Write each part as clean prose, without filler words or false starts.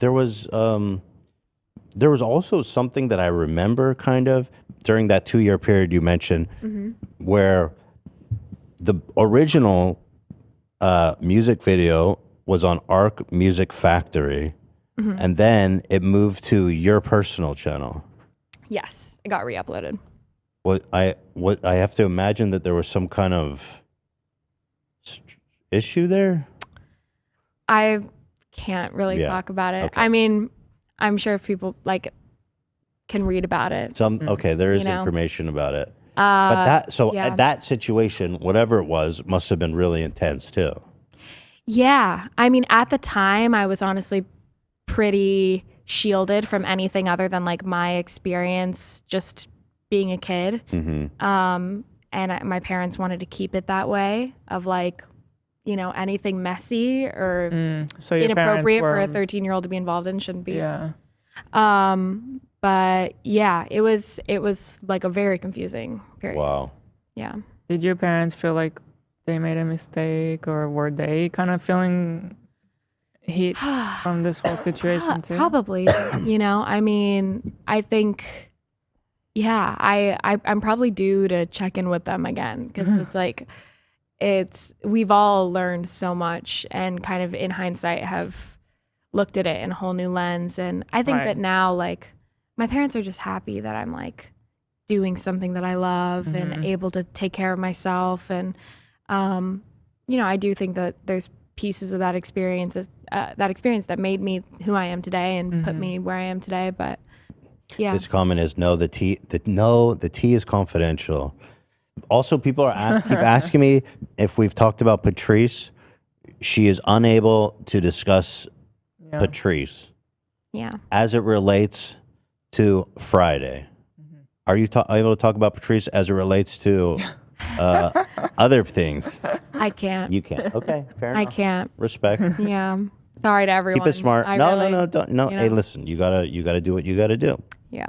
there was also something that I remember kind of during that 2-year period you mentioned, where the original music video was on Arc Music Factory, and then it moved to your personal channel. Yes, it got re-uploaded. What I have to imagine that there was some kind of issue there. I can't really talk about it. Okay. I mean, I'm sure if people like can read about it. There is information about it. But that situation, whatever it was, must have been really intense too. Yeah. I mean, at the time, I was honestly pretty shielded from anything other than like my experience just being a kid. And my parents wanted to keep it that way of like, you know, anything messy or so inappropriate for a 13-year-old to be involved in shouldn't be. Yeah. But yeah, it was like a very confusing period. Wow. Yeah. Did your parents feel like they made a mistake, or were they kind of feeling heat from this whole situation too? Probably. You know, I mean, I think, yeah, I'm probably due to check in with them again, because it's like, we've all learned so much and kind of in hindsight have looked at it in a whole new lens. And I think that now, like, my parents are just happy that I'm like doing something that I love and able to take care of myself. And, you know, I do think that there's pieces of that experience that made me who I am today and put me where I am today. But yeah. This comment is the tea is confidential. Also, people are keep asking me if we've talked about Patrice. She is unable to discuss Patrice. Yeah. As it relates to Friday. Are you able to talk about Patrice as it relates to other things? I can't. You can't. Okay, fair enough. I can't. Respect. Yeah. Sorry to everyone. Keep it smart. No. Don't. No. You know? Hey, listen. You gotta do what you gotta do. Yeah.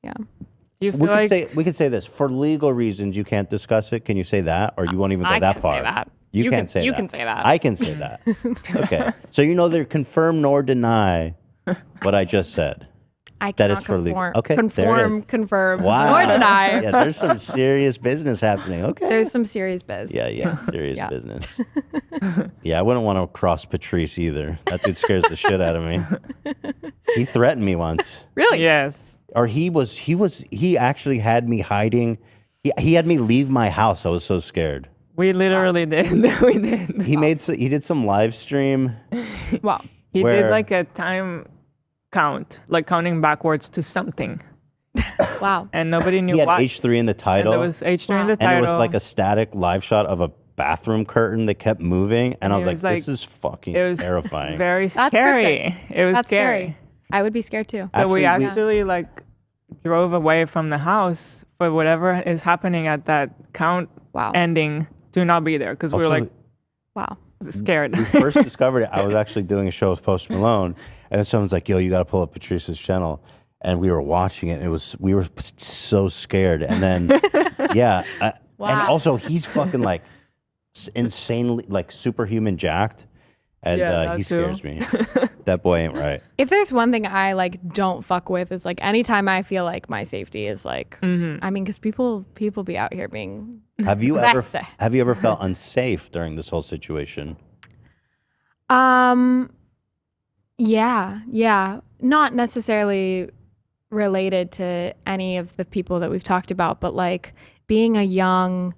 Yeah. Do you feel We could say this for legal reasons. You can't discuss it. Can you say that, or you won't even go that far? Say that. You can't say that. You can say that. I can say that. Okay. So you neither confirm nor deny what I just said. I that cannot is for legal. conform. Okay. Conform, confirm, Wow. nor deny. Yeah, there's some serious business happening. Okay. There's some serious biz. Yeah, serious business. Yeah, I wouldn't want to cross Patrice either. That dude scares the shit out of me. He threatened me once. Really? Yes. Or he actually had me hiding. He had me leave my house. I was so scared. We literally did. We did. He did some live stream. Wow. He did like a time count, like counting backwards to something. Wow. And nobody knew what. He had what. H3 in the title. And there was H3 in the title. And it was like a static live shot of a bathroom curtain that kept moving. And I was like, this is fucking terrifying. Very scary. It was scary. I would be scared too. So we actually like drove away from the house for whatever is happening at that count ending to not be there, because we were like, wow, scared. We first discovered it. I was actually doing a show with Post Malone, and then someone's like, yo, you got to pull up Patrice's channel. And we were watching it, and we were so scared. And then, and also he's fucking like insanely, like superhuman jacked. And he scares me. That boy ain't right. If there's one thing I like don't fuck with, it's like anytime I feel like my safety is like, I mean, because people be out here being. Have you ever felt unsafe during this whole situation? Yeah. Not necessarily related to any of the people that we've talked about, but like being a young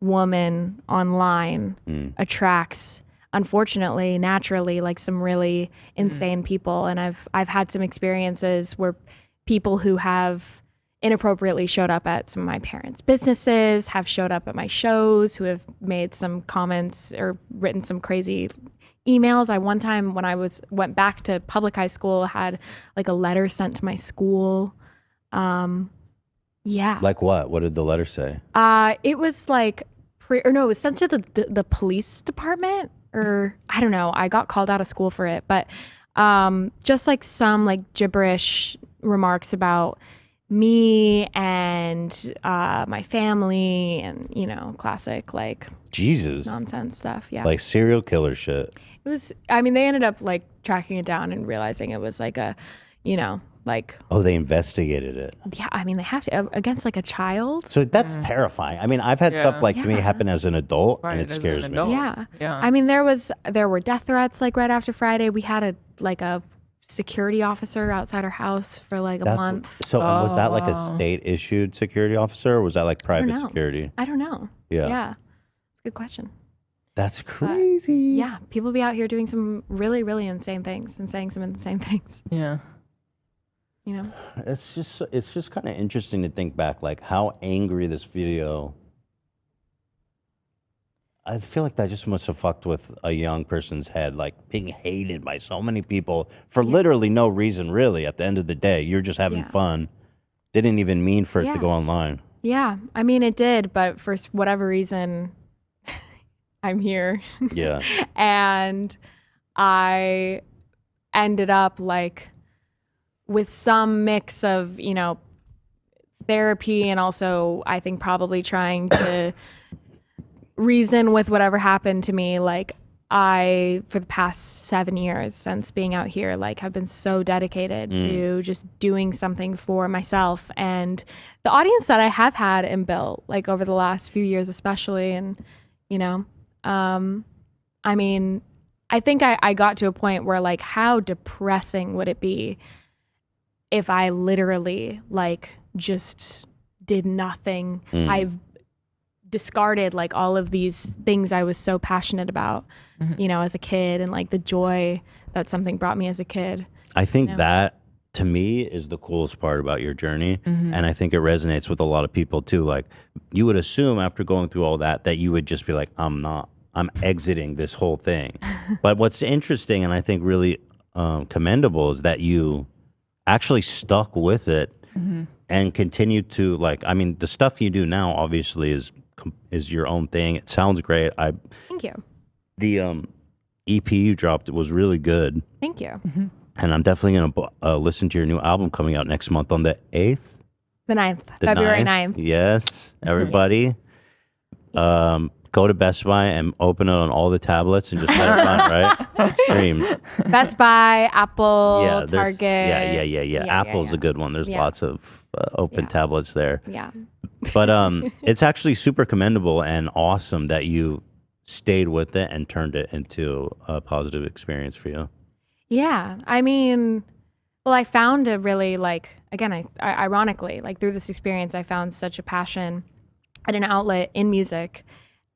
woman online attracts, unfortunately, naturally, like some really insane people. And I've had some experiences where people who have inappropriately showed up at some of my parents' businesses, have showed up at my shows, who have made some comments or written some crazy emails. I one time when I went back to public high school had like a letter sent to my school. Like what? What did the letter say? It was like it was sent to the police department, or I don't know. I got called out of school for it, but just like some like gibberish remarks about me and my family, and classic like Jesus nonsense stuff. Yeah, like serial killer shit. It was, I mean, they ended up like tracking it down and realizing it was like a, you know, like. Oh, they investigated it. Yeah, I mean, they have to, against like a child. So that's terrifying. I mean, I've had stuff like to me happen as an adult, and it scares me. Yeah. I mean, there were death threats like right after Friday. We had a security officer outside our house for like a month. So was that like a state issued security officer, or was that like private security? I don't know. Yeah. Good question. That's crazy. Yeah. People be out here doing some really, really insane things and saying some insane things. Yeah. You know? It's just kind of interesting to think back, like how angry this video. I feel like that just must have fucked with a young person's head, like being hated by so many people for literally no reason, really. At the end of the day, you're just having fun. Didn't even mean for it to go online. Yeah. I mean, it did, but for whatever reason, I'm here. Yeah. And I ended up like with some mix of, you know, therapy and also I think probably trying to reason with whatever happened to me. Like I, for the past 7 years since being out here, like have been so dedicated to just doing something for myself and the audience that I have had and built like over the last few years, especially. And, you know, I mean, I think I got to a point where like, how depressing would it be if I literally like just did nothing? I've discarded like all of these things I was so passionate about, you know, as a kid, and like the joy that something brought me as a kid. I think that to me is the coolest part about your journey. And I think it resonates with a lot of people too. Like you would assume after going through all that you would just be like, I'm exiting this whole thing. But what's interesting and I think really commendable is that you actually stuck with it and continue to like, I mean, the stuff you do now obviously is your own thing. It sounds great. Thank you. The EP you dropped was really good. Thank you. And I'm definitely going to listen to your new album coming out next month on the 8th. The 9th. February 9th. Yes. Everybody. Go to Best Buy and open it on all the tablets and just let it run, right? Streams. Best Buy, Apple, Target. Yeah. Apple's a good one. There's lots of open tablets there. Yeah. But it's actually super commendable and awesome that you stayed with it and turned it into a positive experience for you. Yeah. I mean, well, I found a really like, again, I ironically, like through this experience, I found such a passion and an outlet in music.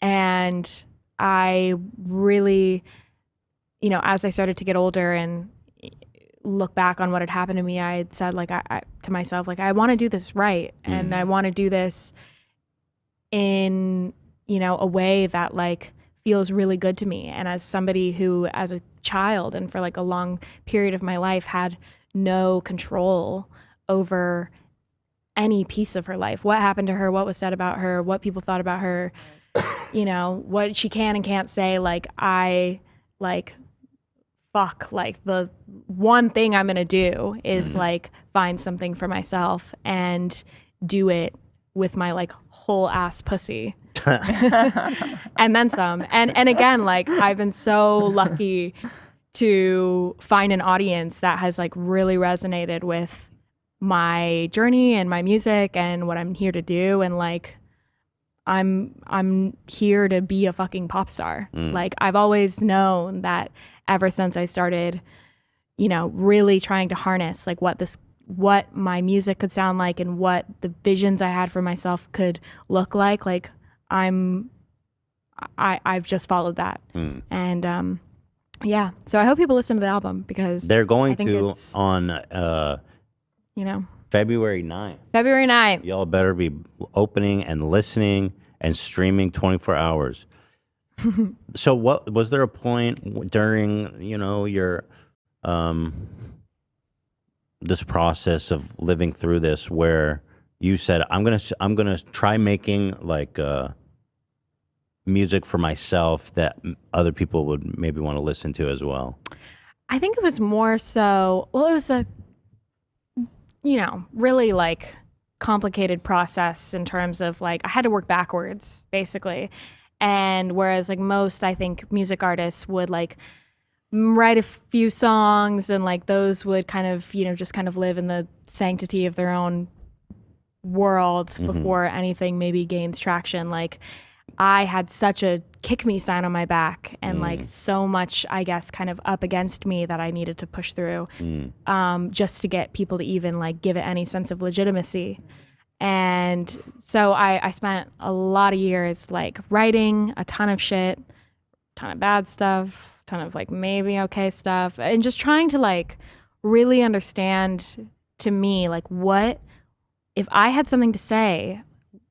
And I really, you know, as I started to get older and look back on what had happened to me, I had said like to myself, like, I want to do this right. And I want to do this in, you know, a way that like feels really good to me. And as somebody who, as a child and for like a long period of my life, had no control over any piece of her life, what happened to her, what was said about her, what people thought about her, you know, what she can and can't say, like I like fuck, like the one thing I'm gonna do is like find something for myself and do it with my like whole ass pussy. And then some. And again, like I've been so lucky to find an audience that has like really resonated with my journey and my music and what I'm here to do. And like I'm here to be a fucking pop star. Like I've always known that ever since I started, you know, really trying to harness like what my music could sound like and what the visions I had for myself could look like I've just followed that. And yeah, so I hope people listen to the album because they're going to on you know, February 9th. February 9th. Y'all better be opening and listening and streaming 24 hours. So what was there a point during, you know, your this process of living through this where you said I'm going to try making like music for myself that other people would maybe want to listen to as well? I think it was more so, well, it was a, you know, really like complicated process in terms of like I had to work backwards basically. And whereas like most, I think music artists would like write a few songs, and like those would kind of, just kind of live in the sanctity of their own worlds before anything maybe gains traction. Like I had such a kick me sign on my back and like so much, I guess, kind of up against me that I needed to push through just to get people to even like give it any sense of legitimacy. And so I spent a lot of years like writing a ton of shit, ton of bad stuff, ton of like maybe okay stuff, and just trying to like really understand, to me, like, what if I had something to say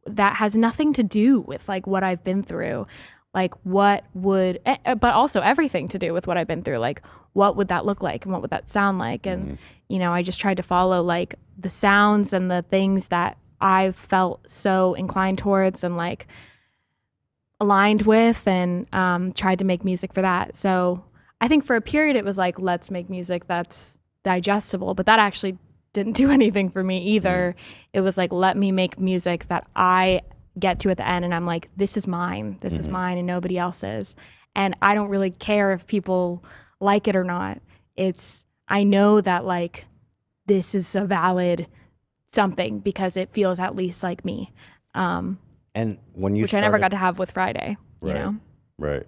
that has nothing to do with like what I've been through, like what would, but also everything to do with what I've been through, like what would that look like and what would that sound like? And I just tried to follow like the sounds and the things that I felt so inclined towards and like aligned with, and tried to make music for that. So I think for a period it was like, let's make music that's digestible, but that actually didn't do anything for me either. It was like, let me make music that I get to at the end and I'm like, this is mine. This is mine and nobody else's. And I don't really care if people like it or not. I know that like this is a valid something because it feels at least like me. And when you which I never got to have with Friday, you know? Right.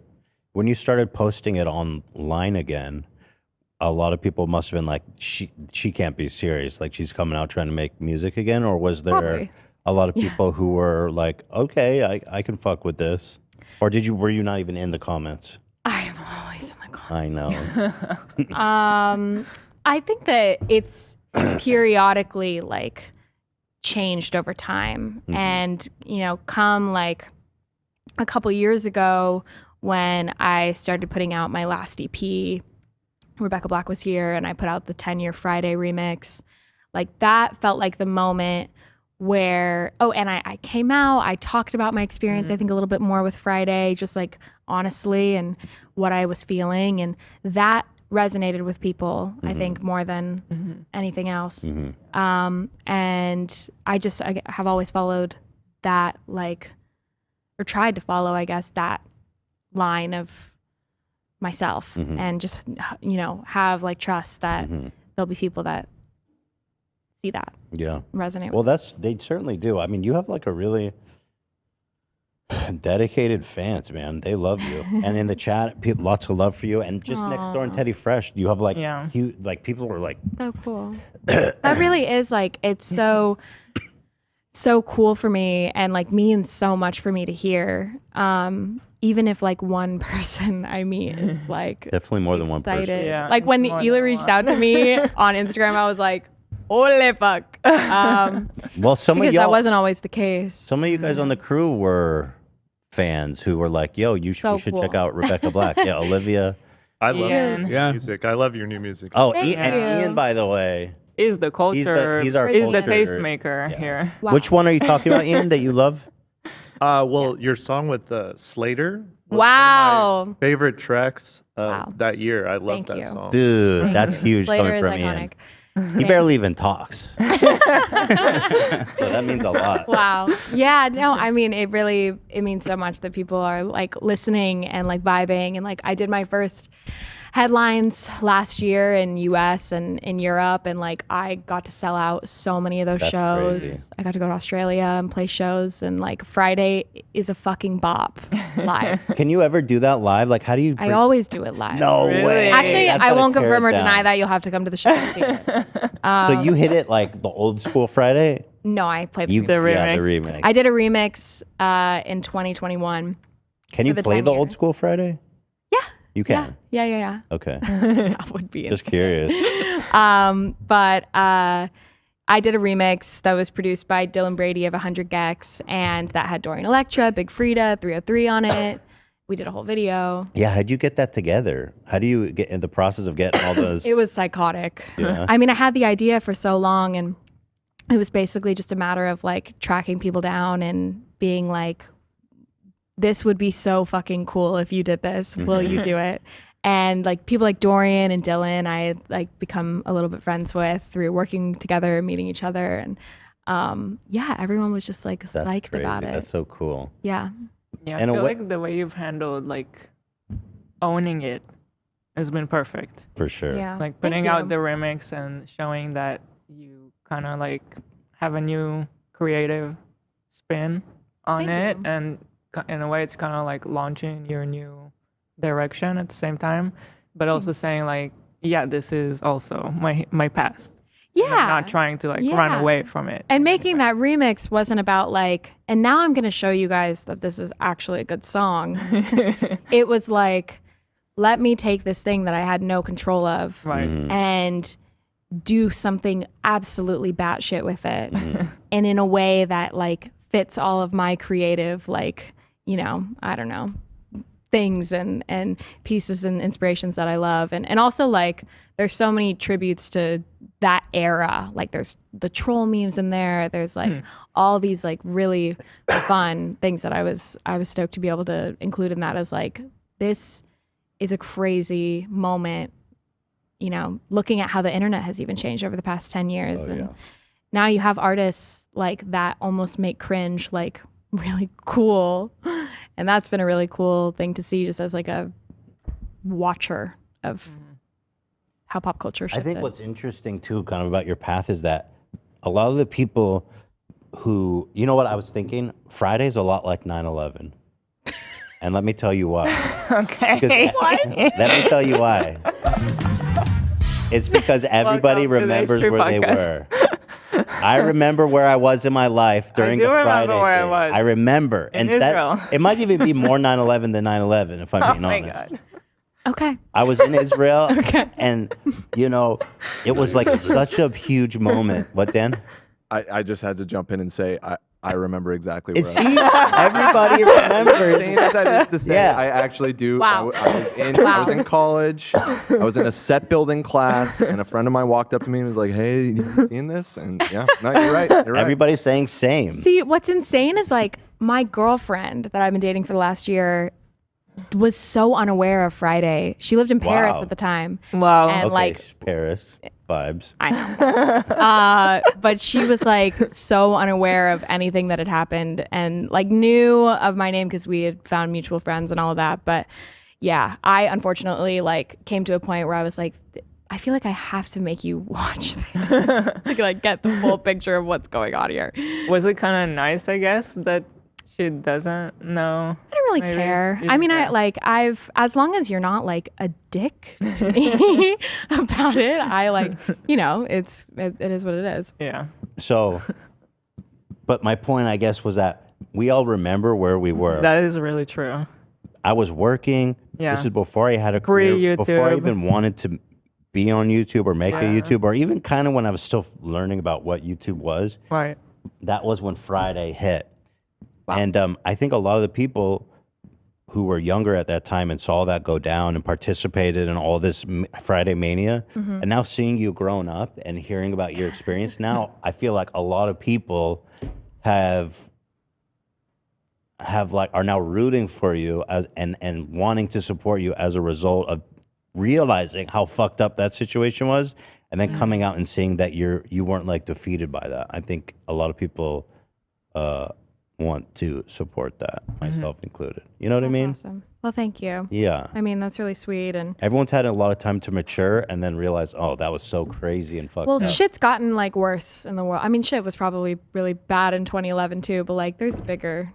When you started posting it online again, a lot of people must have been like, she can't be serious. Like she's coming out trying to make music again. Or was there Probably a lot of people who were like, okay, I can fuck with this? Or were you not even in the comments? I am always in the comments. I know. I think that it's periodically like changed over time. And, come like a couple years ago when I started putting out my last EP, Rebecca Black was here, and I put out the 10-year Friday remix. Like that felt like the moment where, and I came out, I talked about my experience, I think a little bit more with Friday, just like honestly, and what I was feeling. And that resonated with people, I think, more than anything else. And I have always followed that, like, or tried to follow, I guess, that line of myself and just, have like trust that there'll be people that see that. Yeah. Resonate Well, with. they certainly do. I mean, you have like a really dedicated fans, man. They love you. And in the chat, lots of love for you. And just next door in Teddy Fresh, you have like, people are like, so cool. That really is like, it's so cool for me and like means so much for me to hear. Even if like one person I meet is like definitely more than one person. Yeah, like when Hila reached out to me on Instagram, I was like, holy fuck. Well, some of y'all, that wasn't always the case. Some of you guys on the crew were fans who were like, yo, we should check out Rebecca Black. Yeah, Olivia. I love your new music. I love your new music. Oh, Ian, by the way, is the culture. He's our the tastemaker here. Wow. Which one are you talking about, Ian, that you love? Your song with Slater. Was one of my favorite tracks that year. I love that song. Dude, that's huge Slater coming from iconic. Ian. He barely even talks. So that means a lot. Wow. Yeah, no, I mean, it means so much that people are like listening and like vibing. And like I did my first headlines last year in US and in Europe, and like I got to sell out so many of those shows. Crazy. I got to go to Australia and play shows, and like Friday is a fucking bop live. Can you ever do that live? Like how do you I always do it live. No way. Actually, I won't confirm or deny that. You'll have to come to the show and see it. So you hit it like the old school Friday? No, I played the remix. Yeah, the remix. I did a remix in 2021. Can you play the old school Friday? Yeah. You can? Yeah. Okay. That would be just curious. But I did a remix that was produced by Dylan Brady of 100 Gex, and that had Dorian Electra, Big Frida, 303 on it. We did a whole video. Yeah, how'd you get that together? How do you get in the process of getting all those? It was psychotic. Yeah. I mean, I had the idea for so long, and it was basically just a matter of like tracking people down and being like, this would be so fucking cool if you did this. Will you do it? And like people like Dorian and Dylan, I had like become a little bit friends with through working together, meeting each other. And everyone was just like psyched about it. That's so cool. Yeah. Yeah, I feel like the way you've handled like owning it has been perfect. For sure. Yeah. Like putting out the remix and showing that you kind of like have a new creative spin on it, and in a way it's kind of like launching your new direction at the same time, but also saying like, yeah, this is also my past. Yeah. And I'm not trying to like run away from it. And making that remix wasn't about like, and now I'm going to show you guys that this is actually a good song. It was like, let me take this thing that I had no control of and do something absolutely batshit with it. And in a way that like fits all of my creative, like, you know, I don't know, things and pieces and inspirations that I love. And also like, there's so many tributes to that era. Like there's the troll memes in there. There's like all these like really fun things that I was stoked to be able to include in that, as like, this is a crazy moment, you know, looking at how the internet has even changed over the past 10 years. Now you have artists like that almost make cringe like really cool. And that's been a really cool thing to see, just as like a watcher of how pop culture shifted. I think what's interesting too, kind of about your path, is that a lot of the people who, you know what I was thinking? Friday's a lot like 9/11. And let me tell you why. Okay. Let me tell you why. It's because everybody remembers where they were. I remember where I was in my life during the Friday thing. I was. I remember. In Israel. It might even be more 9/11 than 9/11, if I'm being honest. Oh my God. Okay. I was in Israel, and, you know, it was like such a huge moment. What, Dan? I just had to jump in and say, I remember exactly where See, everybody remembers. Same as that is to say, Yeah. I actually do. Wow. I was in college. I was in a set building class, and a friend of mine walked up to me and was like, "Hey, you seen this?" And yeah, no, you're right. You're right. Everybody's saying same. See, what's insane is like my girlfriend that I've been dating for the last year was so unaware of Friday. She lived in Paris at the time. Wow. And Okay, like Paris vibes. I know. But she was like so unaware of anything that had happened, and like knew of my name because we had found mutual friends and all of that. But yeah, I unfortunately like came to a point where I was like, I feel like I have to make you watch this to like get the full picture of what's going on here. Was it kind of nice, I guess, that she doesn't know? I don't really care. I mean, as long as you're not like a dick to me about it, I like, you know, it is what it is. Yeah. So, but my point, I guess, was that we all remember where we were. That is really true. I was working. Yeah. This is before I had a career. Pre-YouTube. Before I even wanted to be on YouTube or make a YouTube, or even kind of when I was still learning about what YouTube was. Right. That was when Friday hit. Wow. And I think a lot of the people who were younger at that time and saw that go down and participated in all this Friday mania, and now seeing you grown up and hearing about your experience now, I feel like a lot of people are now rooting for you and wanting to support you as a result of realizing how fucked up that situation was, and then coming out and seeing that you weren't like defeated by that. I think a lot of people want to support that, myself included. You know what I mean? Awesome. Well, thank you. Yeah. I mean, that's really sweet. And everyone's had a lot of time to mature and then realize, oh, that was so crazy and fucked up. well, shit's gotten like worse in the world. I mean, shit was probably really bad in 2011 too, but like there's bigger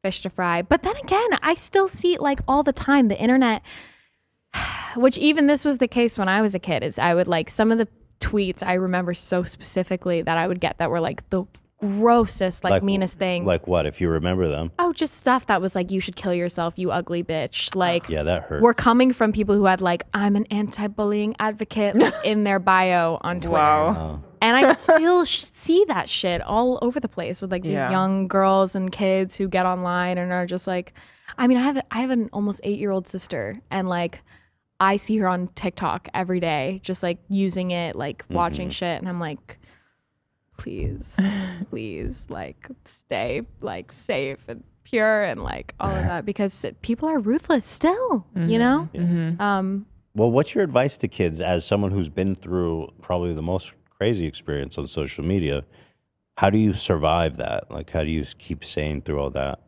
fish to fry. But then again, I still see like all the time the internet, which even this was the case when I was a kid, is I would like some of the tweets I remember so specifically that I would get that were like the grossest, like meanest thing. Like what, if you remember them? Oh, just stuff that was like, you should kill yourself, you ugly bitch. Like, yeah, that hurt. We're coming from people who had like, I'm an anti-bullying advocate in their bio on Twitter. Wow. And I still see that shit all over the place with like these young girls and kids who get online and are just like, I mean, I have an almost 8-year-old sister, and like I see her on TikTok every day, just like using it, like watching shit, and I'm like, please, like stay like safe and pure and like all of that, because people are ruthless still, you know? Well, what's your advice to kids as someone who's been through probably the most crazy experience on social media? How do you survive that? Like, how do you keep sane through all that?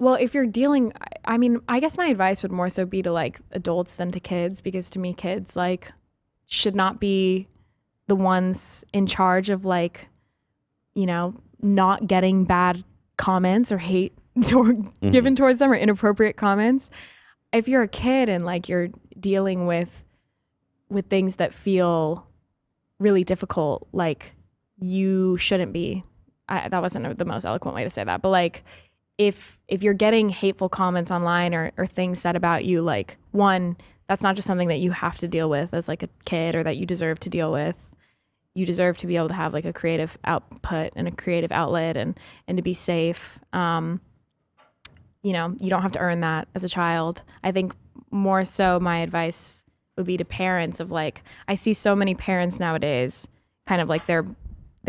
Well, if you're dealing, I mean, I guess my advice would more so be to like adults than to kids, because to me, kids like should not be the ones in charge of like, you know, not getting bad comments or hate given towards them or inappropriate comments. If you're a kid and like you're dealing with things that feel really difficult, like you shouldn't be. That wasn't the most eloquent way to say that, but like if you're getting hateful comments online or things said about you, like one, that's not just something that you have to deal with as like a kid or that you deserve to deal with. You deserve to be able to have like a creative output and a creative outlet and to be safe. You know, you don't have to earn that as a child. I think more so my advice would be to parents of like, I see so many parents nowadays kind of like their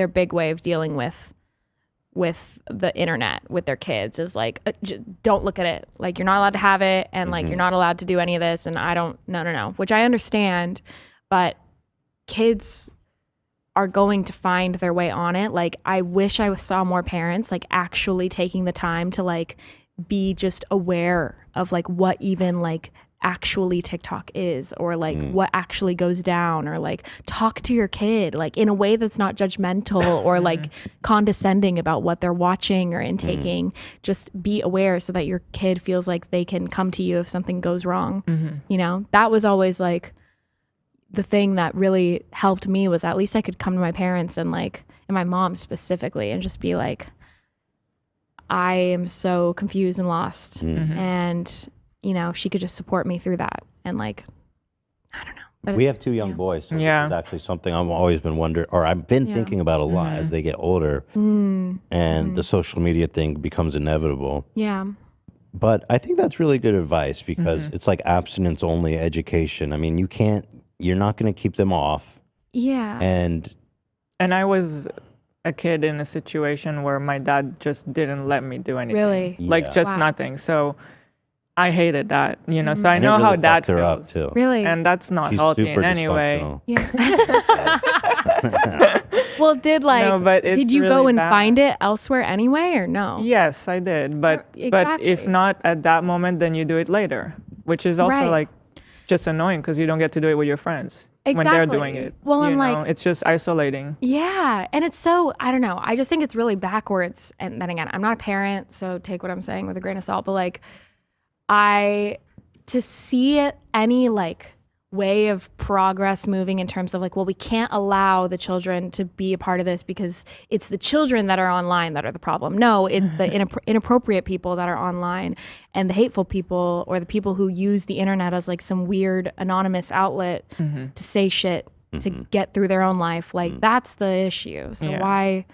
big way of dealing with the internet with their kids is like, don't look at it. Like you're not allowed to have it. And like, you're not allowed to do any of this. And no, which I understand, but kids are going to find their way on it. Like I wish I saw more parents like actually taking the time to like be just aware of like what even like actually TikTok is, or like what actually goes down, or like talk to your kid like in a way that's not judgmental or like condescending about what they're watching or intaking. Just be aware so that your kid feels like they can come to you if something goes wrong. You know, that was always like the thing that really helped me, was at least I could come to my parents and like, and my mom specifically, and just be like, I am so confused and lost. And you know, she could just support me through that. And like, I don't know. But we have 2 young boys. So this is actually something I've always been wondering, or I've been thinking about a lot as they get older and the social media thing becomes inevitable. Yeah. But I think that's really good advice, because it's like abstinence only education. I mean, you're not going to keep them off. Yeah. And I was a kid in a situation where my dad just didn't let me do anything. Really? Like just nothing. So I hated that, you know, so I know really how that her feels. up too. Really? And that's not She's healthy super in any way. dysfunctional. Well, did you really go and bad. find it elsewhere anyway, or no? Yes, I did. But if not at that moment, then you do it later, which is also like just annoying because you don't get to do it with your friends when they're doing it. Well, and know? like, it's just isolating. Yeah. And it's so, I don't know. I just think it's really backwards. And then again, I'm not a parent, so take what I'm saying with a grain of salt, but like, to see any like way of progress moving in terms of like, well, we can't allow the children to be a part of this because it's the children that are online that are the problem. No, it's the inappropriate people that are online, and the hateful people, or the people who use the internet as like some weird anonymous outlet to say shit to get through their own life. Like that's the issue. So why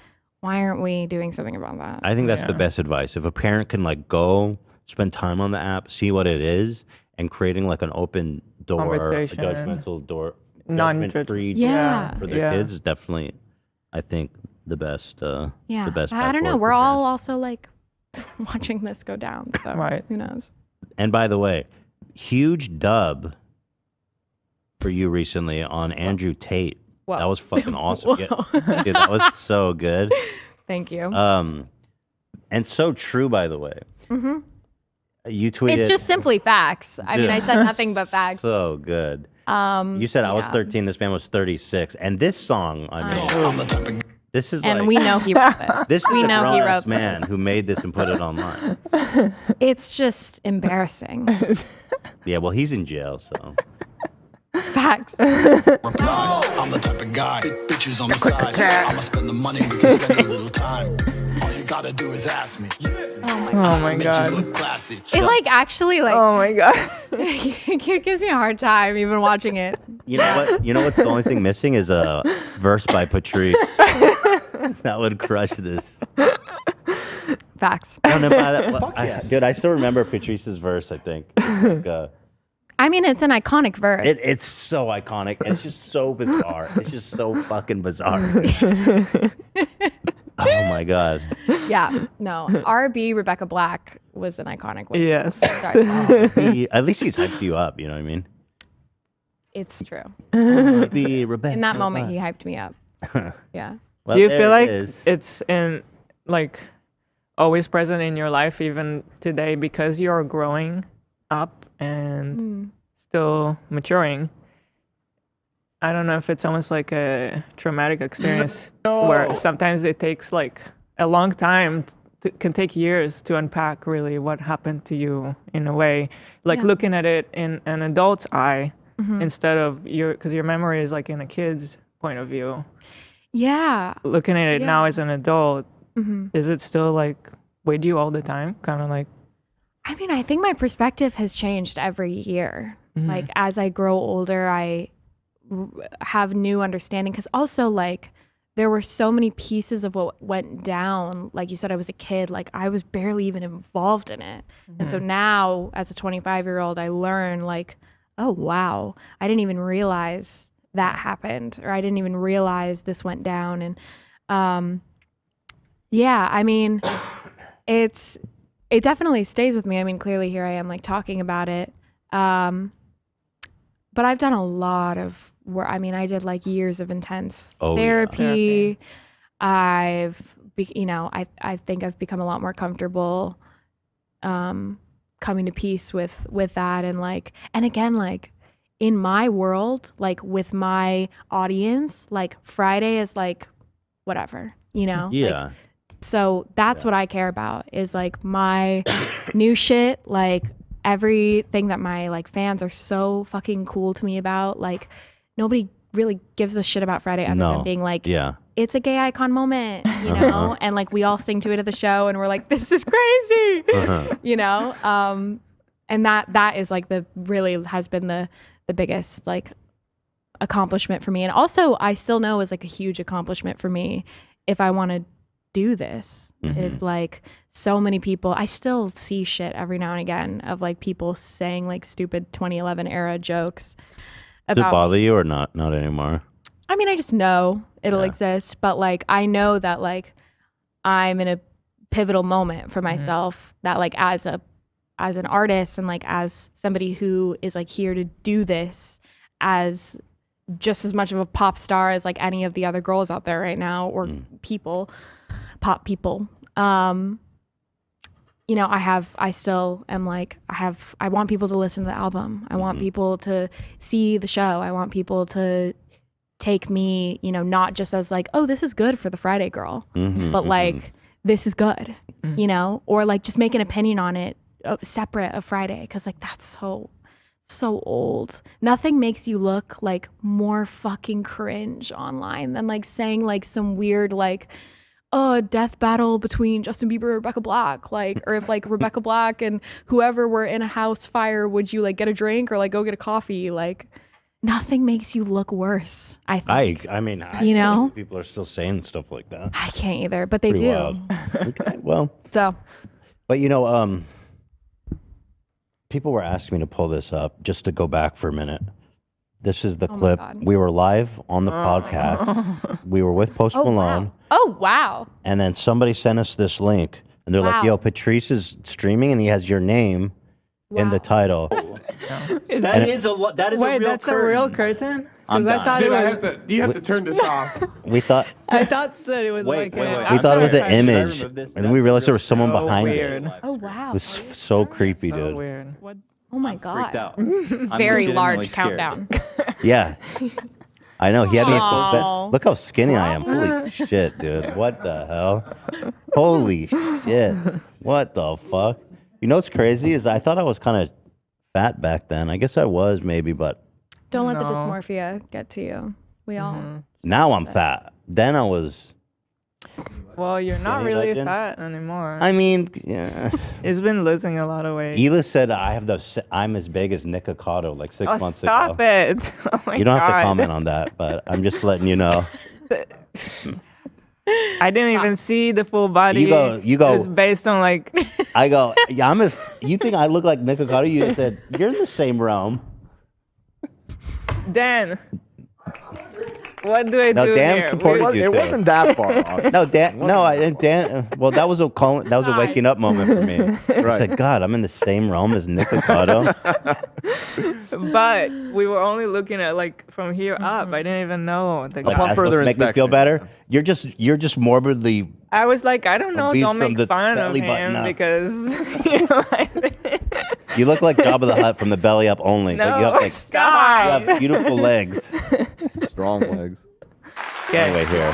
aren't we doing something about that? I think that's the best advice. If a parent can like go spend time on the app, see what it is, and creating like an open door, a judgmental door, judgment-free door for their kids is definitely, I think, the best. The best. I don't know. We're all also like watching this go down. So who knows? And by the way, huge dub for you recently on Andrew Tate. Whoa. That was fucking awesome. Dude, that was so good. Thank you. And so true, by the way. You tweeted. It's just simply facts. I mean, I said nothing but facts. So good. You said I was 13. This man was 36. And this song, I mean, this is and we know he wrote it. This is a grown-ass man who made this and put it online. It's just embarrassing. Yeah, well, he's in jail, so. Facts. I'm the type of guy, bitches on the side. I'ma spend the money, we can spend a little time. All you gotta do is ask me. Oh my god. It like actually like. Oh my god. It gives me a hard time even watching it. You know what? You know what? The only thing missing is a verse by Patrice. That would crush this. Facts. No, dude, I still remember Patrice's verse. I think. I mean, it's an iconic verse. It's so iconic. It's just so bizarre. It's just so fucking bizarre. Oh my god. Yeah. No. R.B. Rebecca Black was an iconic one. Yes. At least he's hyped you up. You know what I mean? It's true. R.B. Rebecca. In that moment, he hyped me up. Yeah. Well, do you feel like it's in like always present in your life even today because you're growing up and still maturing. I don't know if it's almost like a traumatic experience where sometimes it takes like a long time, can take years to unpack really what happened to you in a way, like looking at it in an adult's eye instead of because your memory is like in a kid's point of view. Yeah. Looking at it now as an adult, is it still like with you all the time? Kind of like. I mean, I think my perspective has changed every year. Like as I grow older, I have new understanding, because also like there were so many pieces of what went down. Like you said, I was a kid, like I was barely even involved in it. And so now as a 25-year-old, I learn like, oh wow, I didn't even realize that happened, or I didn't even realize this went down. And yeah, I mean, it definitely stays with me. I mean, clearly here I am like talking about it. But I've done a lot of work. I mean, I did like years of intense therapy. I think I've become a lot more comfortable coming to peace with that. And again, like in my world, like with my audience, like Friday is like whatever, you know? Yeah. Like, so that's what I care about, is like my new shit, like everything that my like fans are so fucking cool to me about. Like nobody really gives a shit about Friday other than being like, it's a gay icon moment, you know? And like we all sing to it at the show and we're like, this is crazy, you know? And that is like really has been the biggest like accomplishment for me. And also I still know is like a huge accomplishment for me if I want to do this, is like so many people, I still see shit every now and again of like people saying like stupid 2011 era jokes about. Does it bother you or not anymore? I mean, I just know it'll exist, but like I know that like I'm in a pivotal moment for myself, that like as an artist and like as somebody who is like here to do this as just as much of a pop star as like any of the other girls out there right now, or pop people. You know, I still am like, I want people to listen to the album. I want people to see the show. I want people to take me, you know, not just as like, oh, this is good for the Friday girl, but like, this is good, you know, or like just make an opinion on it separate of Friday. Cause like, that's so old. Nothing makes you look like more fucking cringe online than like saying like some weird like, oh, death battle between Justin Bieber and Rebecca Black, like, or if like Rebecca Black and whoever were in a house fire, would you like get a drink or like go get a coffee? Like nothing makes you look worse, I think. I mean, you know, people are still saying stuff like that. I can't either, but they Pretty do. wild. Okay, well, so, but you know, people were asking me to pull this up just to go back for a minute. This is the clip. We were live on the podcast. We were with Post Malone. Wow. Oh, wow. And then somebody sent us this link. And they're like, yo, Patrice is streaming and he has your name in the title. That is a real that's curtain. A real curtain? I'm done. Do you have to turn this off? We thought. I thought that it was Wait. We thought it was an image. And then we realized there was someone behind weird. it. Oh, wow. It was so creepy, So dude. weird. What? Oh my I'm God. freaked out. I'm Very legitimately large scared. countdown. Yeah. I know. He had me at Aw. Look how skinny I am. Holy shit, dude. What the hell? Holy shit. What the fuck? You know what's crazy is I thought I was kind of fat back then. I guess I was maybe, but Don't let the dysmorphia get to you. We all. now I'm fat. Then I was. Well, you're not Skinny really legend? fat anymore. I mean, yeah. It's been losing a lot of weight. Hila said I'm as big as Nick Ocado like 6 months ago. Stop it. Oh my You don't have to God. comment on that, but I'm just letting you know. I didn't even see the full body. You go. It's based on like. I go, yeah, you think I look like Nick Ocado? You said, you're in the same realm. Dan. What do I No, do Dan here? supported you. It wasn't that far off. No, Dan. No, I didn't. Dan. Well, that was a waking up moment for me. I said, God, I'm in the same realm as Nick Ocado. But we were only looking at like from here up. I didn't even know the Like, guy. that's further supposed to make me feel inspection. better. You're just morbidly. I was like, I don't know, Obese don't from make the fun of belly button him up. because you know, You look like Jabba the Hutt from the belly up only, but you no, have like stop. you have beautiful legs. Strong legs. Okay. Anyway, here.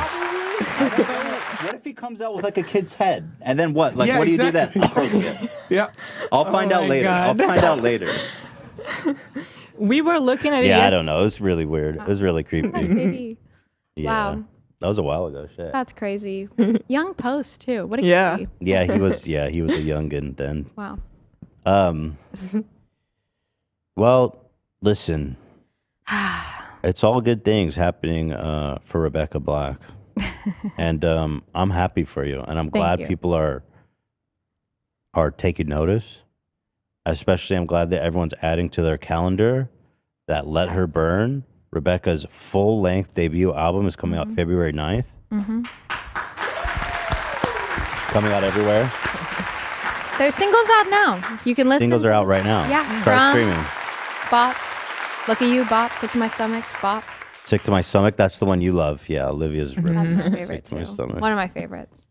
What if he comes out with like a kid's head, and then what? Like, Yeah, what do you do exactly. then? Close it. Yeah. I'll find out my later. God. I'll find out later. We were looking at it. Yeah, I don't know. It was really weird. It was really creepy. Maybe. Yeah. Wow. That was a while ago. Shit. That's crazy. Young post too. What a Yeah. cutie. Yeah, he was. Yeah, he was a youngin then. Wow. Well, listen. It's all good things happening for Rebecca Black, and I'm happy for you, and I'm glad you. people are taking notice. Especially, I'm glad that everyone's adding to their calendar that "Let Her Burn." Rebecca's full-length debut album is coming out February 9th. Mm-hmm. Coming out everywhere. There's singles out now. You can listen. Singles are out right now. Yeah. Start streaming. Bop. Look at you, Bop. Sick to my stomach. Bop. Sick to My Stomach. That's the one you love. Yeah, Olivia's. That's my favorite Sick to My too. Stomach. One of my favorites.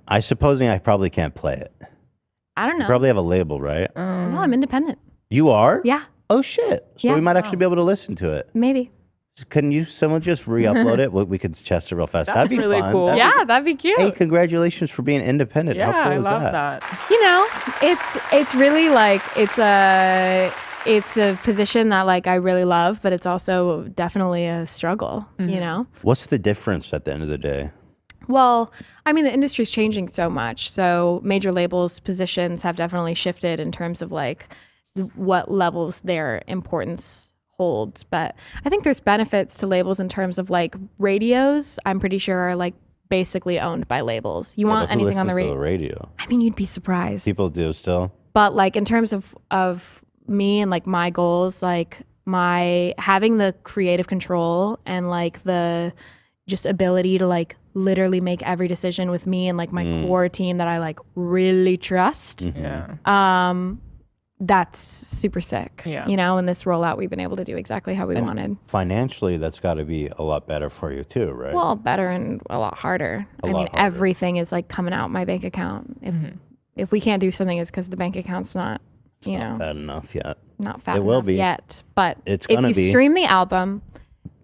I supposing I probably can't play it. I don't You know. probably have a label, right? No, I'm independent. You are? Yeah. Oh shit! So Yeah. we might actually be able to listen to it. Maybe. Can someone just re-upload it? We could test it real fast. That's That'd be really fun. cool. That'd Yeah, that'd be cute. Hey, congratulations for being independent. Yeah, How cool I is love that? that. You know, it's really like it's a position that like I really love, but it's also definitely a struggle, you know? What's the difference at the end of the day? Well, I mean, the industry's changing so much. So major labels' positions have definitely shifted in terms of like what levels their importance holds. But I think there's benefits to labels in terms of like radios, I'm pretty sure are like basically owned by labels. You want But who anything on the listens to radio? radio? I mean, you'd be surprised. People do still. But like in terms of me and like my goals, like my having the creative control and like the just ability to like literally make every decision with me and like my core team that I like really trust. Yeah. That's super sick. Yeah. You know, in this rollout we've been able to do exactly how we And wanted. financially, that's got to be a lot better for you too, right? Well, better and a lot harder. A I lot mean, harder. everything is like coming out my bank account. If we can't do something, it's because the bank account's not, It's you not know, bad enough yet. not fat It will enough be. yet. But It's if gonna you be. stream the album,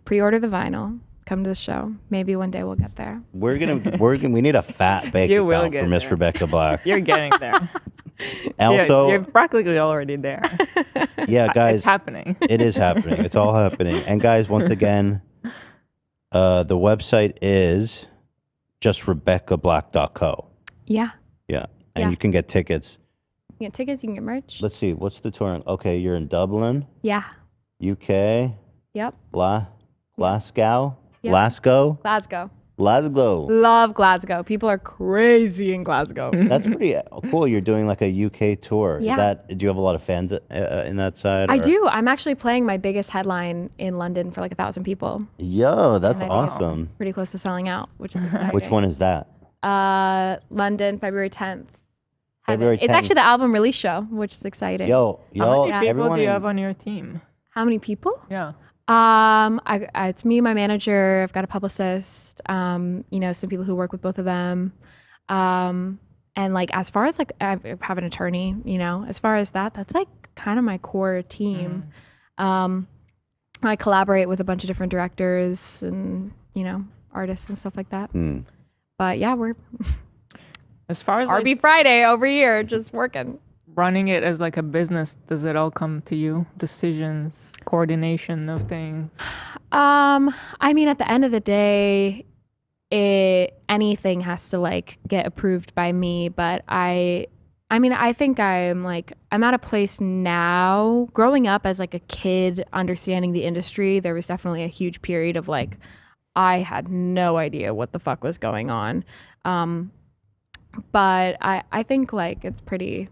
pre-order the vinyl, come to the show. Maybe one day we'll get there. We need a fat bank You will account get for Miss there. Rebecca Black. You're getting there. Also, you're practically already there. yeah, guys, It's happening. it is happening. It's all happening. And guys, once again, the website is just rebeccablack.co. Yeah. Yeah. And Yeah. you can get tickets. You can get tickets, you can get merch. Let's see. What's the touring? Okay, you're in Dublin, Yeah. UK, Yep. Glasgow, Yeah. Glasgow, Glasgow. Glasgow. Love Glasgow. People are crazy in Glasgow. That's pretty cool. You're doing like a UK tour. Yeah. Do you have a lot of fans in that side? I or- do. I'm actually playing my biggest headline in London for like 1,000 people. Yo, that's And I think it's awesome. Pretty close to selling out, which is exciting. Which one is that? London, February 10th. February It's 10th. actually the album release show, which is exciting. Yo, How many people everyone do you in- have on your team? How many people? Yeah. It's me, my manager. I've got a publicist. You know, some people who work with both of them. And like as far as like I have an attorney. You know, as far as that's like kind of my core team. I collaborate with a bunch of different directors and you know artists and stuff like that. But yeah, we're As far as RB Friday over here, just working. running it as like a business, does it all come to you? Decisions, coordination of things. I mean, at the end of the day, anything has to like get approved by me. But I mean, I think I'm at a place now. Growing up as like a kid, understanding the industry, there was definitely a huge period of like I had no idea what the fuck was going on. But I think like it's pretty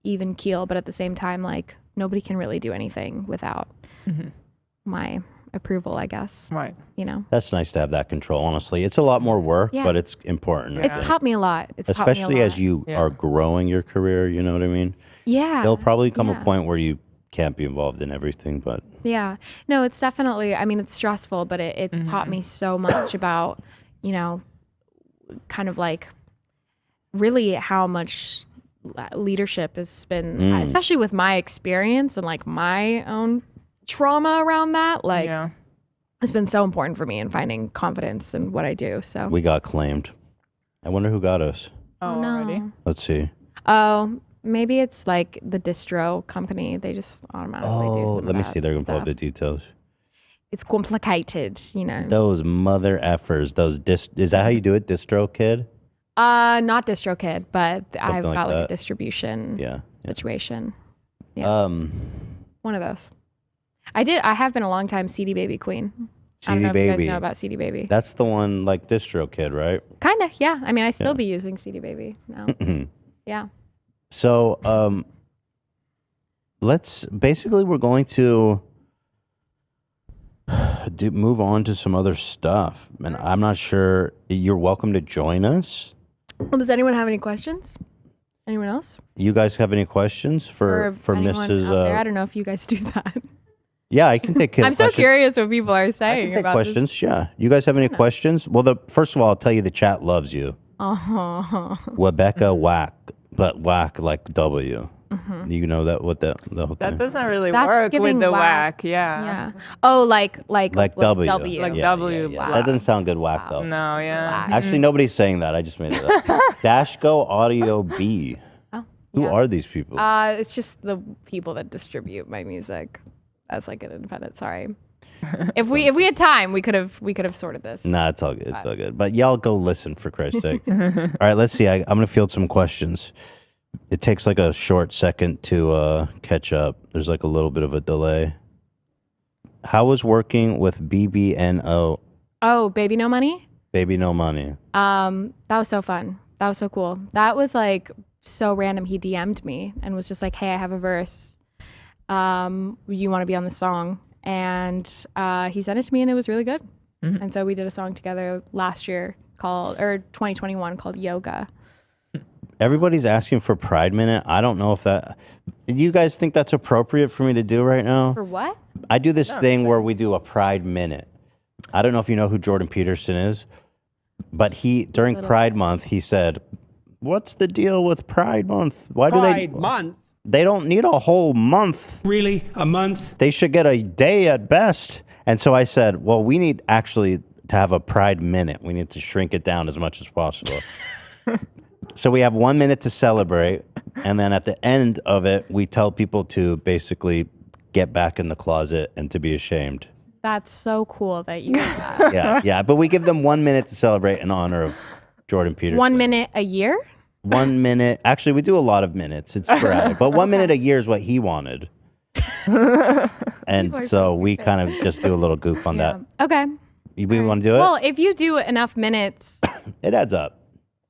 even keel, but at the same time, like nobody can really do anything without my approval, I guess. Right. You know. That's nice to have that control. Honestly, it's a lot more work, but it's important. It's taught me a lot. Especially as you are growing your career. You know what I mean? Yeah. There'll probably come a point where you can't be involved in everything, but yeah, no, it's definitely. I mean, it's stressful, but it's taught me so much about, you know, kind of like really how much leadership has been, especially with my experience and like my own trauma around that. Like, it's been so important for me in finding confidence in what I do. So we got claimed. I wonder who got us. Oh no. Already? Let's see. Oh. Maybe it's like the distro company. They just automatically do some let me see. They're going to pull up the details. It's complicated, you know. Those mother effers. Is that how you do it, DistroKid? Not DistroKid, but Something I've got like a distribution situation. Yeah. One of those. I have been a long time CD Baby queen. I don't know if you guys know about CD Baby. That's the one like DistroKid, right? Kinda, yeah. I mean, I still be using CD Baby now. Yeah. So, we're going to move on to some other stuff. And I'm not sure, you're welcome to join us. Well, does anyone have any questions? Anyone else? You guys have any questions for Mrs. Out there? I don't know if you guys do that. Yeah, I can take I'm so curious what people are saying about questions. This. Yeah. You guys have any questions? Well, first of all, I'll tell you the chat loves you. Rebecca Whack. But whack like W. You know that what the whole thing? That doesn't really work with the whack. Yeah. Oh, like W. Like W. Yeah. That doesn't sound good. Whack though. No. Yeah. Actually, nobody's saying that. I just made it up. Dashco Audio B. Who are these people? It's just the people that distribute my music as like an independent. Sorry. If we had time, we could have sorted this. Nah, it's all good. It's all good. But y'all go listen for Christ's sake. All right, let's see. I'm gonna field some questions. It takes like a short second to catch up. There's like a little bit of a delay. How was working with BBNO? Oh, Baby No Money? Baby No Money. That was so fun. That was so cool. That was like so random. He DM'd me and was just like, "Hey, I have a verse. You want to be on the song?" And he sent it to me, and it was really good. And so we did a song together last year 2021 called Yoga. Everybody's asking for Pride Minute. I don't know if that. Do you guys think that's appropriate for me to do right now? For what? I do this thing where we do a Pride Minute. I don't know if you know who Jordan Peterson is, but during Pride Month, he said, "What's the deal with Pride Month? Why do they Pride Month? They don't need a whole month. Really? A month? They should get a day at best." And so I said, well, we need actually to have a Pride Minute. We need to shrink it down as much as possible. So we have 1 minute to celebrate. And then at the end of it, we tell people to basically get back in the closet and to be ashamed. That's so cool that you did that. Yeah. But we give them 1 minute to celebrate in honor of Jordan Peterson. 1 minute a year? 1 minute. Actually, we do a lot of minutes. It's sporadic. But 1 minute a year is what he wanted. And so we kind of just do a little goof on that. Okay. We want to do it? Well, if you do enough minutes, it adds up.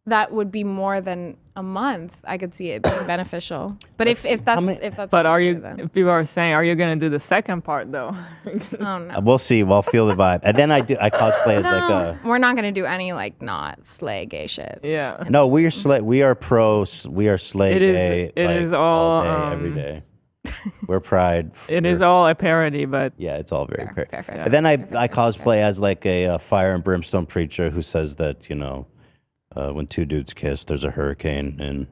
That would be more than a month. I could see it being beneficial. But if that's But are you? If people are saying, are you gonna do the second part though? Oh no. We'll see. We'll feel the vibe. And then I cosplay as like a. We're not gonna do any like not slay gay shit. Yeah. No, we are slay. We are pro. We are slay gay. It is all day, every day. We're Pride. It is all a parody, but yeah, it's all very fair. Yeah. And then I cosplay as like a fire and brimstone preacher who says that when two dudes kiss, there's a hurricane in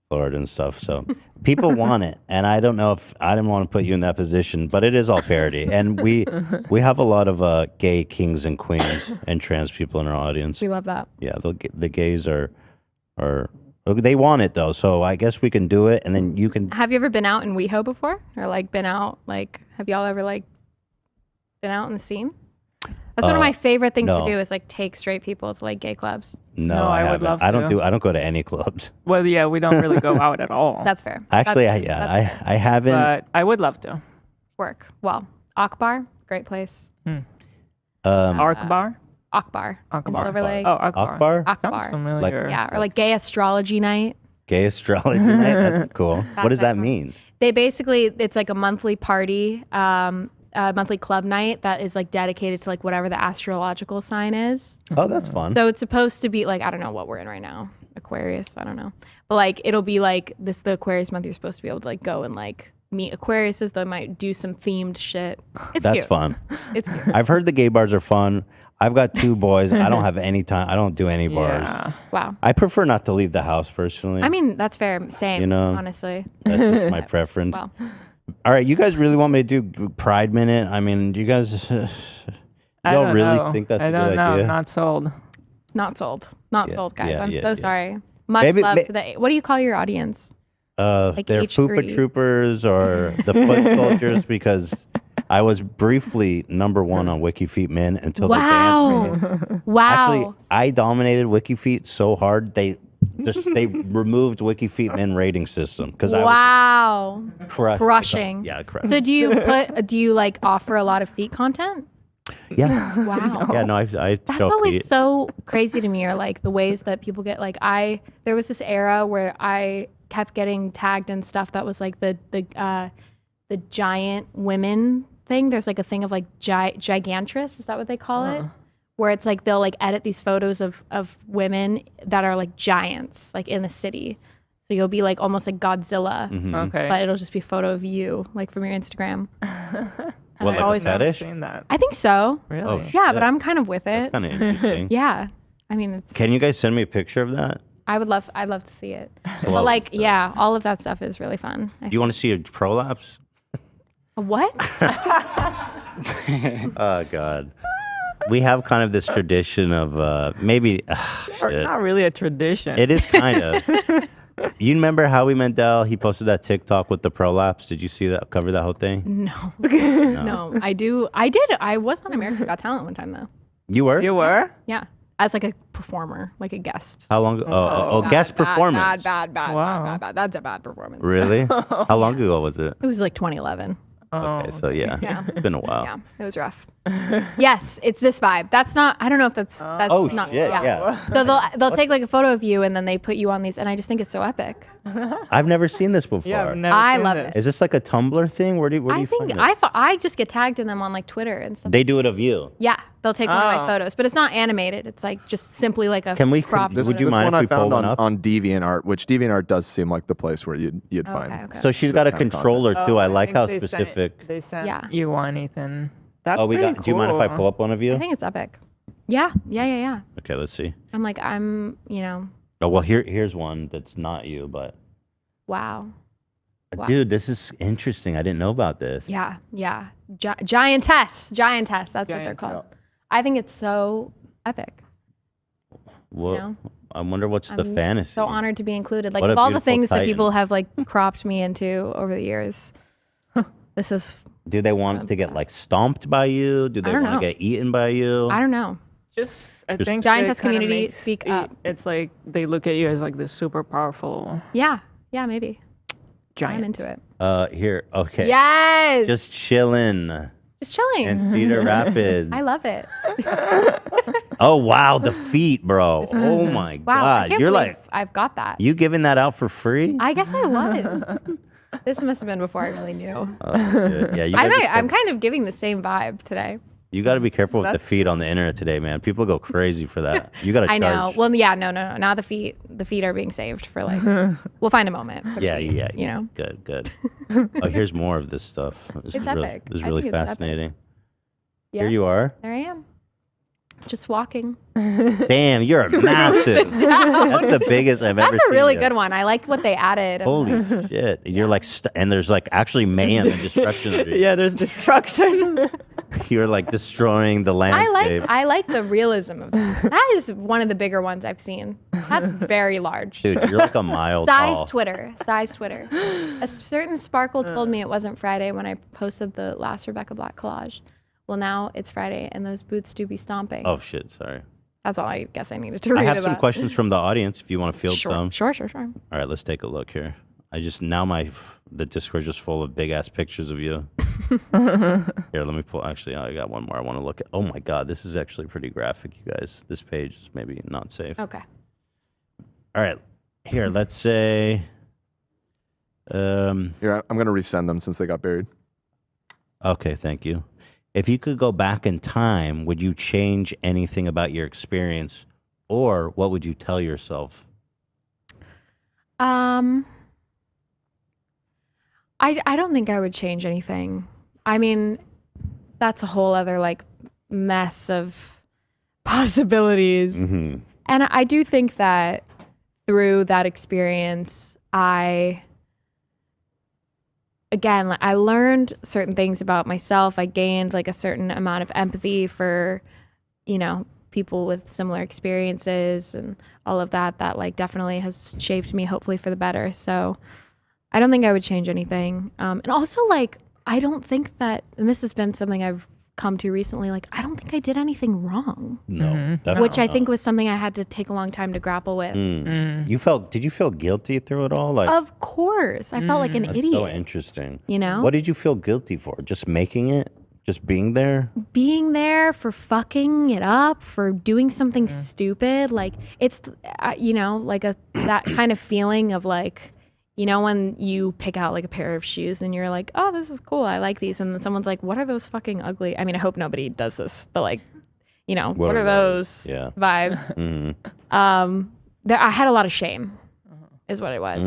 Florida and stuff. So people want it, and I don't know if I didn't want to put you in that position, but it is all parody, and we have a lot of gay kings and queens and trans people in our audience. We love that. Yeah, the gays are they want it though, so I guess we can do it, and then you can. Have you ever been out in WeHo before, or like been out? Like, have y'all ever like been out in the scene? That's one of my favorite things to do is like take straight people to like gay clubs. No, I would love to. I don't go to any clubs. Well, yeah, we don't really go out at all. That's fair. Actually, I haven't. But I would love to. Work. Well, Akbar, great place. Akbar? Akbar. Silver Lake. Oh, Akbar. Sounds familiar. Yeah, or like gay astrology night. Gay astrology night? That's cool. What does that mean? They basically, it's like a monthly party. monthly club night that is like dedicated to like whatever the astrological sign is. Oh, that's fun. So it's supposed to be like, I don't know what we're in right now. Aquarius, I don't know. But like it'll be like the Aquarius month, you're supposed to be able to like go and like meet Aquariuses. They might do some themed shit. That's cute. Fun. It's cute. I've heard the gay bars are fun. I've got 2 boys. I don't have any time. I don't do any bars. Wow. I prefer not to leave the house personally. I mean, that's fair. Same, You know, honestly. That's just my preference. Well, All right, you guys really want me to do Pride Minute? I mean, do you guys I y'all don't really know. think that's I a don't good know. idea? Not sold. not sold. Not sold, guys. yeah, I'm yeah, so yeah. sorry. Much Maybe- love to the. What do you call your audience? Like they're H3. Fupa Troopers or the Foot Soldiers because I was briefly number 1 on WikiFeet Min until they banned me. Wow. Actually, I dominated WikiFeet so hard they removed WikiFeet Min rating system because I wow. was Crushing. Yeah, crushing. So do you like offer a lot of feet content? Yeah. Wow. Yeah, no, I That's show always feet. so crazy to me, or like the ways that people get like there was this era where I kept getting tagged in stuff that was like the giant women thing. There's like a thing of like gigantress, is that what they call it? Where it's like they'll like edit these photos of women that are like giants, like in the city. So you'll be like almost like Godzilla, Okay. but it'll just be a photo of you, like from your Instagram. What, like always a fetish? Seen that. I think so. Really? Oh, Yeah, shit. but I'm kind of with That's it. kind of interesting. Yeah. I mean, it's. Can you guys send me a picture of that? I'd love to see it. Well, But like, yeah, all of that stuff is really fun. Do you want to see a prolapse? A what? Oh God. We have kind of this tradition of maybe shit. Not really a tradition. It is kind of. You remember Howie Mandel? He posted that TikTok with the prolapse. Did you see that? Cover that whole thing? No. No, I do. I did. I was on America's Got Talent one time though. You were? You were? Yeah. As like a performer, like a guest. How long? Guest performance. Bad. Wow. That's a bad performance. Really? How long ago was it? It was like 2011. Okay, so yeah, Yeah. it's been a while. Yeah, it was rough. Yes, it's this vibe. That's not. I don't know if that's. Oh not, shit! Yeah. So they'll take like a photo of you and then they put you on these, and I just think it's so epic. I've never seen this before. Yeah, I've never I seen love this. it. Is this like a Tumblr thing? Where do you I find think it? I just get tagged in them on like Twitter and stuff. They do it of you. Yeah, they'll take one of my Oh. photos, but it's not animated. It's like just simply like a Can we? crop. Would you This mind one if I we pull found one up? on DeviantArt, which DeviantArt does seem like the place where you'd find. Okay. So she's got a kind of controller too. I like think how they sent- specific. They sent Yeah. you one, Ethan. That's Oh, we pretty got. Do you mind if I cool. pull up one of you? I think it's epic. Yeah. Okay, let's see. I'm like, Oh well, here's one that's not you, but wow. Wow. dude, this is interesting. I didn't know about this. Yeah. Giantess. That's what they're called. I think it's so epic. Well, You know? I wonder what's the I'm fantasy. So honored to be included. Like What a of all the beautiful things that titan. people have like cropped me into over the years, this is. Do they want to get like stomped by you? Do they don't want know. to get eaten by you? I don't know. I Just- think Giantess it kinda community, makes speak it- up. It's like they look at you as like this super powerful Yeah. Maybe. giant. I'm into it. Here, okay. Yes. Just chilling Just chilling. in Cedar Rapids. I love it. Oh wow, the feet, bro. Oh my Wow. I god, can't you're believe like I've got that. you giving that out for free? I guess I was. This must have been before I really knew. Good. Yeah, you gotta, I'm kind of giving the same vibe today. you got to be careful with the feet on the internet today, man. People go crazy for that. You got to I charge. know. Well, yeah, no. Now the feet are being saved for like. We'll find a moment. For the Yeah, feet, yeah. You know. Good. Oh, here's more of this stuff. This It's is really, epic. this is I really think it's epic. fascinating. Yeah. Here you are. There I am. Just walking. Damn, you're massive. That's the biggest I've ever seen. That's a really you. good one. I like what they added. Holy shit. You're like, and there's like actually mayhem and destruction. Yeah, there's destruction. You're like destroying the landscape. I like the realism of that. That is one of the bigger ones I've seen. That's very large. Dude, you're like a mile tall. Size Twitter. A certain sparkle told me it wasn't Friday when I posted the last Rebecca Black collage. Well, now it's Friday, and those boots do be stomping. Oh, shit. Sorry. That's all I guess I needed to read I have about. some questions from the audience if you want to field some. Sure. All right, let's take a look here. The Discord's just full of big ass pictures of you. Here, let me pull. Actually, I got one more I want to look at. Oh my God, this is actually pretty graphic, you guys. This page is maybe not safe. Okay. All right, here, let's say. Here, I'm gonna resend them since they got buried. Okay, thank you. If you could go back in time, would you change anything about your experience, or what would you tell yourself? I don't think I would change anything. I mean, that's a whole other like mess of possibilities. Mm-hmm. And I do think that through that experience, I learned certain things about myself. I gained like a certain amount of empathy for, people with similar experiences and all of that like definitely has shaped me hopefully for the better. So I don't think I would change anything. And also like, I don't think that, and this has been something I've come to recently, like, I don't think I did anything wrong. No. Mm-hmm. Which I think was something I had to take a long time to grapple with. Did you feel guilty through it all? Like, Of course. I felt like an that's idiot. so interesting. What did you feel guilty for? Just making it? Just being there? Being there, for fucking it up, for doing something stupid. Like, it's, like that kind of feeling of like, when you pick out like a pair of shoes and you're like, oh, this is cool, I like these. And then someone's like, what are those fucking ugly? I mean, I hope nobody does this, but like, what are those vibes? I had a lot of shame is what it was.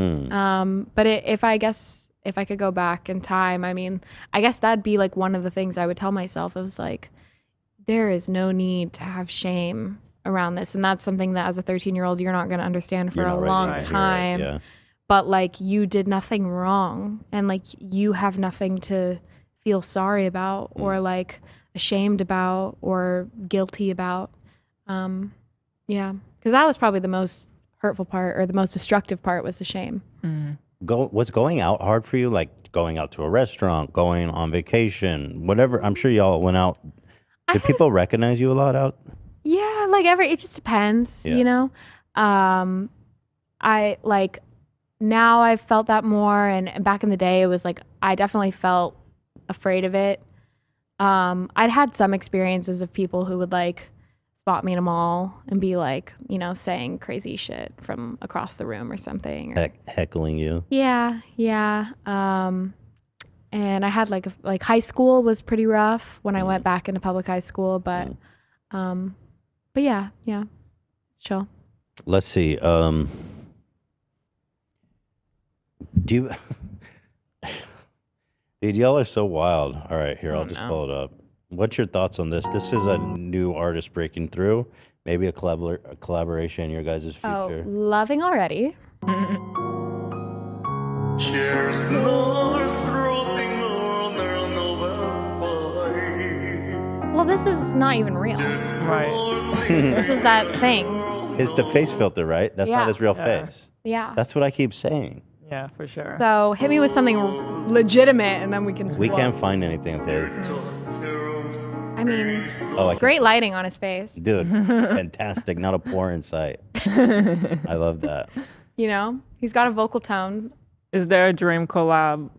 But if I could go back in time, I mean, I guess that'd be like one of the things I would tell myself. It was like, there is no need to have shame around this. And that's something that as a 13-year-old, you're not going to understand for a long time. Yeah. But like, you did nothing wrong, and like, you have nothing to feel sorry about or like ashamed about or guilty about. Because that was probably the most hurtful part, or the most destructive part, was the shame. Was going out hard for you? Like going out to a restaurant, going on vacation, whatever. I'm sure y'all went out. Did people recognize you a lot out? Yeah, like it just depends, I like, now I've felt that more, and back in the day it was like I definitely felt afraid of it. I'd had some experiences of people who would like spot me in a mall and be like, saying crazy shit from across the room or something, or heckling you. Yeah. And I had like high school was pretty rough when I went back into public high school, but yeah, it's chill. Let's see. Do you, dude, y'all are so wild. All right, here, I'll just pull it up. What's your thoughts on this? This is a new artist breaking through. Maybe a collaboration in your guys' future. Oh, loving already. Well, this is not even real. Right. This is that thing. It's the face filter, right? That's not his real face. Yeah. That's what I keep saying. Yeah, for sure. So hit me with something legitimate, and then we can. We can't find anything of his. I mean, Oh, great lighting on his face. Dude, fantastic. Not a pore in sight. I love that. He's got a vocal tone. Is there a dream collab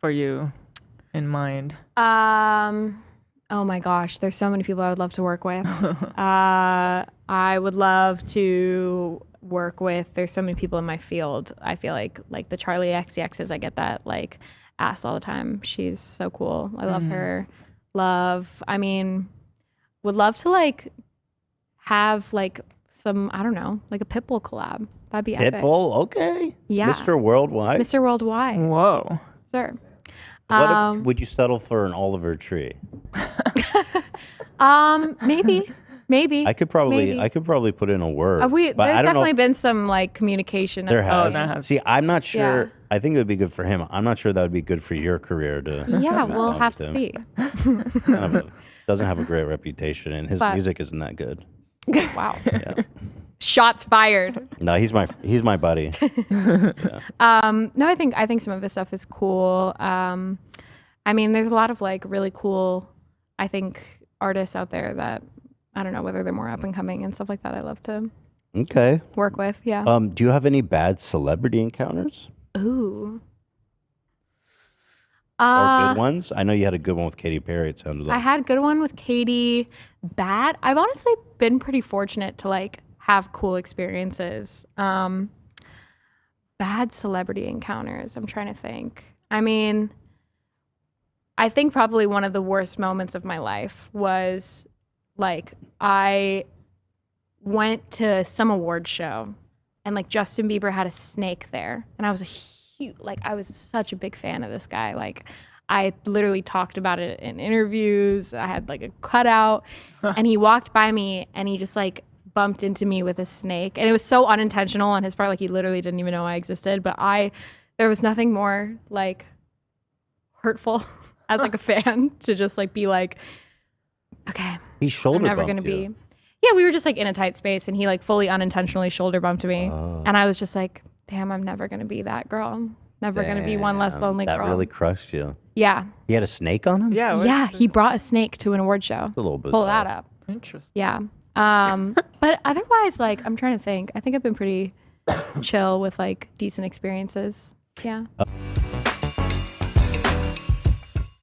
for you in mind? Oh my gosh, there's so many people I would love to work with. I would love to work with. There's so many people in my field. I feel like the Charlie XCXs. I get that like asked all the time. She's so cool. I love her. I mean, would love to like have like some, I don't know, like a Pitbull collab. That'd be epic. Pitbull, okay. Yeah. Mr. Worldwide. Mr. Worldwide. Whoa. Sir. Would you settle for an Oliver Tree? Maybe. I could probably put in a word. There's but I don't definitely know. been some like communication. There has. that has. See, I'm not sure. Yeah. I think it would be good for him. I'm not sure that would be good for your career to. Yeah, do we'll songs have with to him. see. Doesn't have a great reputation, and his music isn't that good. Wow. Yeah. Shots fired. No, he's my buddy. No, I think some of his stuff is cool. I mean, there's a lot of like really cool, I think, artists out there that I don't know whether they're more up and coming and stuff like that. I love to work with. Yeah. Do you have any bad celebrity encounters? Ooh. Or good ones? I know you had a good one with Katy Perry. It sounded like. I had a good one with Katy. Bad. I've honestly been pretty fortunate to like have cool experiences. Bad celebrity encounters. I'm trying to think. I mean, I think probably one of the worst moments of my life was like I went to some award show and like Justin Bieber had a snake there, and I was I was such a big fan of this guy. Like I literally talked about it in interviews. I had like a cutout, and he walked by me and he just like bumped into me with a snake, and it was so unintentional on his part. Like he literally didn't even know I existed, but there was nothing more like hurtful as like a fan to just like be like, okay, he shoulder I'm never bumped gonna you. be. Yeah, we were just like in a tight space, and he like fully unintentionally shoulder bumped me, and I was just like, damn, I'm never gonna be that girl. Never gonna be one less lonely girl. That really crushed you. Yeah. He had a snake on him? Yeah, he brought a snake to an award show. It's a little bit. Pull that up. Interesting. Yeah. But otherwise, like, I'm trying to think. I think I've been pretty chill with like decent experiences. Yeah.